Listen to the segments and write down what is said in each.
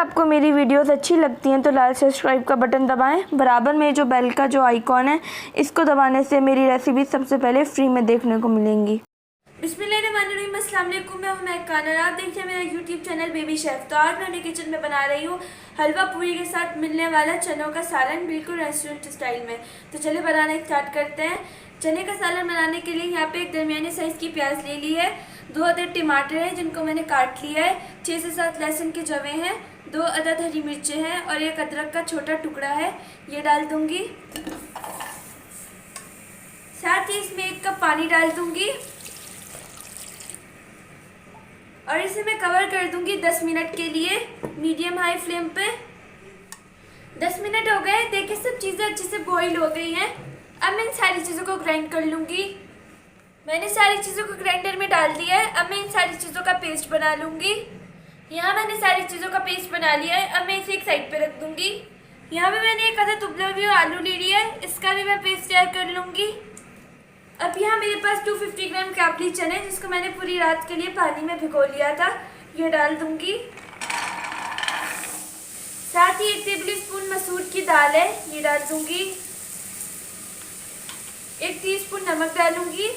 आपको मेरी वीडियोस अच्छी लगती हैं तो लाल सब्सक्राइब का बटन दबाएं। बराबर में जो बेल का जो आइकॉन है इसको दबाने से मेरी रेसिपी सबसे पहले फ्री में देखने को मिलेंगी। बिस्मिल्लाहिर्रहमानिर्रहीम, अस्सलाम वालेकुम। मैं हूं महक खान और आप देख रहे हैं मेरा यूट्यूब चैनल बेबी शेफ। तो आज मैं अपने किचन में बना रही हूँ हलवा पूरी के साथ मिलने वाला चनों का सालन, बिल्कुल रेस्टोरेंट स्टाइल में। तो चलिए बनाना स्टार्ट करते हैं। चने का सालन बनाने के लिए यहाँ पे एक दरमियानी साइज़ की प्याज ले ली है, 2 अदद टमाटर हैं जिनको मैंने काट लिया है, 6 से 7 लहसुन के जवे हैं, 2 अदद हरी मिर्चें हैं और 1 अदरक का छोटा टुकड़ा है, ये डाल दूंगी। साथ ही इसमें 1 कप पानी डाल दूंगी और इसे मैं कवर कर दूंगी 10 मिनट के लिए मीडियम हाई फ्लेम पे। 10 मिनट हो गए, देखिए सब चीज़ें अच्छे से बॉईल हो गई हैं। अब मैं इन सारी चीज़ों को ग्राइंड कर लूँगी। मैंने सारी चीज़ों को ग्राइंडर में डाल दिया है। अब मैं इन सारी चीज़ों का पेस्ट बना लूँगी। यहाँ मैंने सारी चीज़ों का पेस्ट बना लिया है। अब मैं इसे एक साइड पे रख दूँगी। यहाँ पे मैंने 1 अदद उबला हुआ आलू ले लिया है, इसका भी मैं पेस्ट तैयार कर लूँगी। अब यहाँ मेरे पास 250 ग्राम काबुली चने जिसको मैंने पूरी रात के लिए पानी में भिगो लिया था, ये डाल दूँगी। साथ ही 1 टेबल स्पून मसूर की दाल है, ये डाल दूँगी। 1 टीस्पून नमक डालूंगी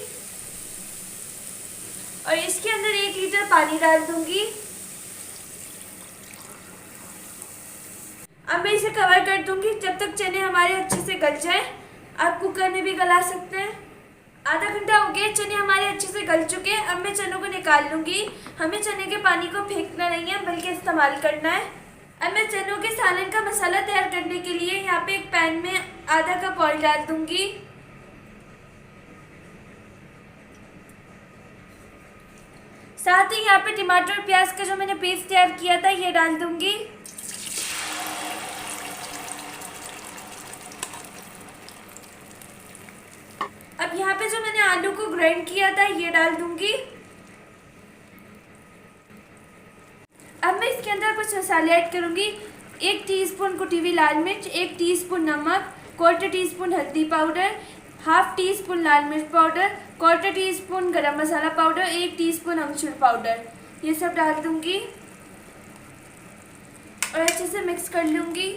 और इसके अंदर 1 लीटर पानी डाल दूंगी। अब मैं इसे कवर कर दूंगी जब तक चने हमारे अच्छे से गल जाएं। आप कुकर में भी गला सकते हैं। आधा घंटा हो गया, चने हमारे अच्छे से गल चुके हैं। अब मैं चनों को निकाल लूंगी। हमें चने के पानी को फेंकना नहीं है बल्कि इस्तेमाल करना है। अब मैं चनों के सालन का मसाला तैयार करने के लिए यहाँ पे एक पैन में आधा कप ऑयल डाल दूंगी। साथ ही यहाँ पे टमाटर और प्याज का जो मैंने पेस्ट तैयार किया था ये डाल दूंगी। अब यहाँ पे जो मैंने आलू को ग्राइंड किया था ये डाल दूंगी। अब मैं इसके अंदर कुछ मसाले ऐड करूंगी। 1 टीस्पून कुटी हुई लाल मिर्च, 1 टीस्पून नमक, 1/4 टीस्पून हल्दी पाउडर, 1/2 टीस्पून लाल मिर्च पाउडर, 1/4 टीस्पून गरम मसाला पाउडर, 1 टीस्पून अमचूर पाउडर, ये सब डाल दूंगी और अच्छे से मिक्स कर लूंगी।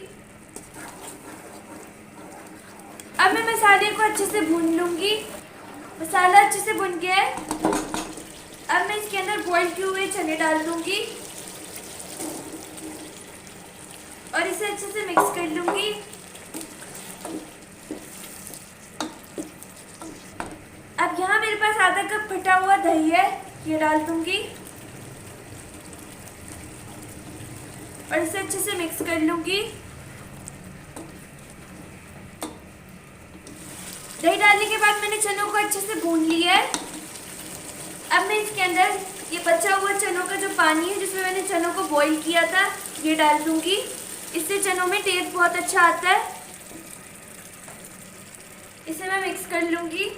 अब मैं मसाले को अच्छे से भून लूंगी। मसाला अच्छे से भुन गया है। अब मैं इसके अंदर बॉइल किए हुए चने डाल दूंगी और इसे अच्छे से मिक्स कर लूंगी। अब यहाँ मेरे पास आधा कप फटा हुआ दही है, ये डाल दूंगी और इसे अच्छे से मिक्स कर लूंगी। दही डालने के बाद मैंने चनों को अच्छे से भून लिया है। अब मैं इसके अंदर ये बचा हुआ चनों का जो पानी है जिसमें मैंने चनों को बॉईल किया था ये डाल दूंगी। इससे चनों में टेस्ट बहुत अच्छा आता है। इसे मैं मिक्स कर लूंगी।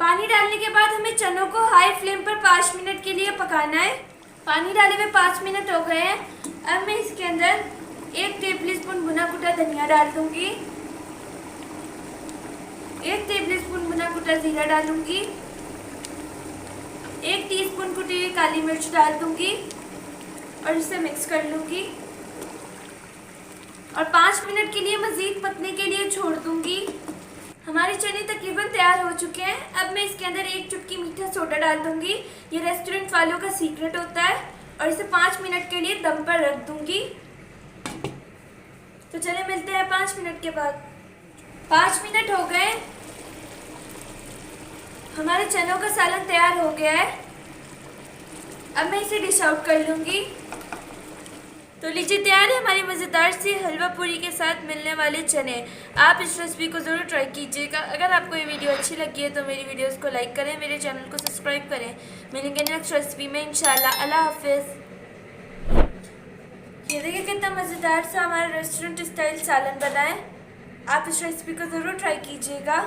पानी डालने के बाद हमें चनों को हाई फ्लेम पर 5 मिनट के लिए पकाना है। पानी डाले हुए 5 मिनट हो गए हैं। अब मैं इसके अंदर 1 टेबल स्पून भुना कुटा धनिया डाल दूंगी, 1 टेबल स्पून भुना कुटा जीरा डालूंगी, 1 टीस्पून कुटी हुई काली मिर्च डाल दूंगी और इसे मिक्स कर लूंगी और 5 मिनट के लिए मज़ीद पकने के लिए छोड़ दूंगी। हमारे चने तकरीबन तैयार हो चुके हैं। अब मैं इसके अंदर 1 चुटकी मीठा सोडा डाल दूंगी, ये रेस्टोरेंट वालों का सीक्रेट होता है, और इसे 5 मिनट के लिए दम पर रख दूंगी। तो चले मिलते हैं 5 मिनट के बाद। 5 मिनट हो गए, हमारे चनों का सालन तैयार हो गया है। अब मैं इसे डिश आउट कर लूँगी। तो लीजिए, तैयार है हमारी मज़ेदार सी हलवा पूरी के साथ मिलने वाले चने। आप इस रेसिपी को ज़रूर ट्राई कीजिएगा। अगर आपको ये वीडियो अच्छी लगी है तो मेरी वीडियोस को लाइक करें, मेरे चैनल को सब्सक्राइब करें। मिलेंगे नेक्स्ट रेसिपी में इंशाल्लाह। अल्लाह हाफिज़। ये देखिए कितना मज़ेदार सा हमारा रेस्टोरेंट स्टाइल सालन बना है। आप इस रेसिपी को ज़रूर ट्राई कीजिएगा।